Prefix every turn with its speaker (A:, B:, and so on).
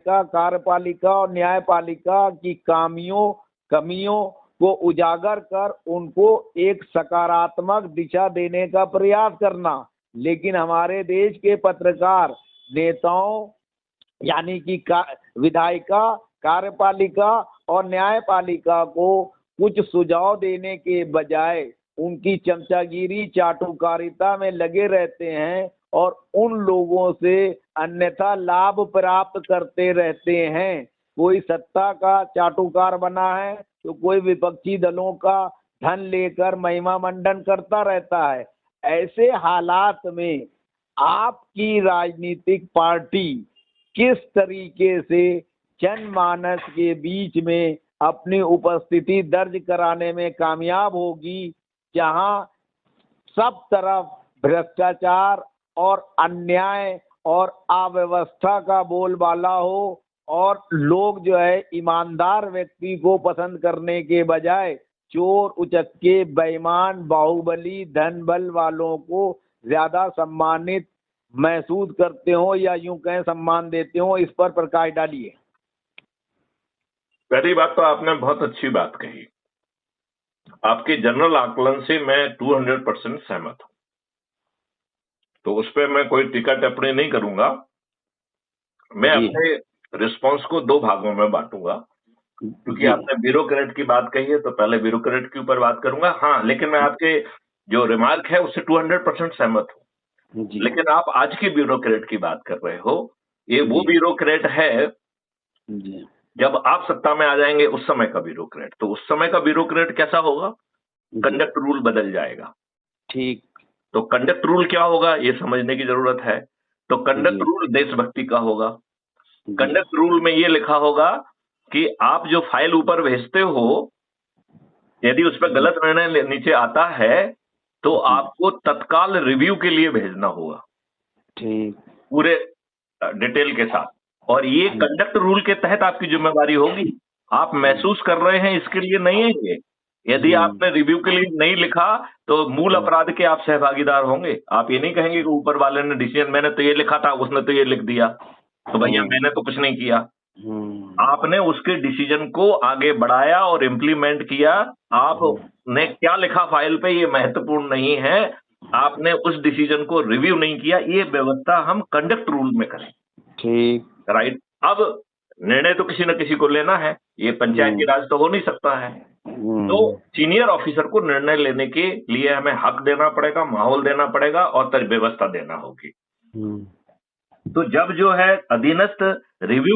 A: का कार्यपालिका और न्यायपालिका की कमियों को उजागर कर उनको एक सकारात्मक दिशा देने का प्रयास करना। लेकिन हमारे देश के पत्रकार नेताओं यानी कि विधायिका, कार्यपालिका और न्यायपालिका को कुछ सुझाव देने के बजाय उनकी चमचागिरी, चाटुकारिता में लगे रहते हैं और उन लोगों से अन्यथा लाभ प्राप्त करते रहते हैं। कोई सत्ता का चाटुकार बना है तो कोई विपक्षी दलों का धन लेकर महिमा मंडन करता रहता है। ऐसे हालात में आपकी राजनीतिक पार्टी किस तरीके से जनमानस के बीच में अपनी उपस्थिति दर्ज कराने में कामयाब होगी, जहां सब तरफ भ्रष्टाचार और अन्याय और अव्यवस्था का बोलबाला हो और लोग जो है ईमानदार व्यक्ति को पसंद करने के बजाय चोर, उचक्के, बेईमान, बाहुबली, धन बल वालों को ज्यादा सम्मानित महसूस करते हो या यूं कहें सम्मान देते हो, इस पर प्रकाश डालिए।
B: पहली बात तो आपने बहुत अच्छी बात कही। आपके जनरल आकलन से मैं 200% सहमत हूं, तो उस पर मैं कोई टीका टिप्पणी नहीं करूंगा। मैं अपने रिस्पांस को दो भागों में बांटूंगा, क्योंकि आपने ब्यूरोक्रेट की बात कही है तो पहले ब्यूरोक्रेट के ऊपर बात करूंगा। हाँ, लेकिन मैं आपके जो रिमार्क है उससे 200% सहमत हूं। लेकिन आप आज की ब्यूरोक्रेट की बात कर रहे हो, ये वो ब्यूरोक्रेट है जब आप सत्ता में आ जाएंगे उस समय का ब्यूरोक्रेट। तो उस समय का ब्यूरोक्रेट कैसा होगा? कंडक्ट रूल बदल जाएगा।
A: ठीक।
B: तो कंडक्ट रूल क्या होगा ये समझने की जरूरत है। तो कंडक्ट रूल देशभक्ति का होगा। कंडक्ट रूल में ये लिखा होगा कि आप जो फाइल ऊपर भेजते हो, यदि उस पर गलत निर्णय नीचे आता है तो आपको तत्काल रिव्यू के लिए भेजना होगा,
A: ठीक,
B: पूरे डिटेल के साथ। और ये कंडक्ट रूल के तहत आपकी जिम्मेदारी होगी। आप महसूस कर रहे हैं इसके लिए नहीं है ये। यदि आपने रिव्यू के लिए नहीं लिखा तो मूल अपराध के आप सहभागीदार होंगे। आप ये नहीं कहेंगे कि ऊपर वाले ने डिसीजन, मैंने तो ये लिखा था, उसने तो ये लिख दिया, तो भैया मैंने तो कुछ नहीं किया। आपने उसके डिसीजन को आगे बढ़ाया और इम्प्लीमेंट किया। आपने क्या लिखा फाइल पे ये महत्वपूर्ण नहीं है, आपने उस डिसीजन को रिव्यू नहीं किया। ये व्यवस्था हम कंडक्ट रूल में करें।
A: ठीक,
B: राइट। अब निर्णय तो किसी न किसी को लेना है, ये पंचायती राज तो हो नहीं सकता है। तो सीनियर ऑफिसर को निर्णय लेने के लिए हमें हक देना पड़ेगा, माहौल देना पड़ेगा और व्यवस्था देना होगी। तो जब जो है अधीनस्थ रिव्यू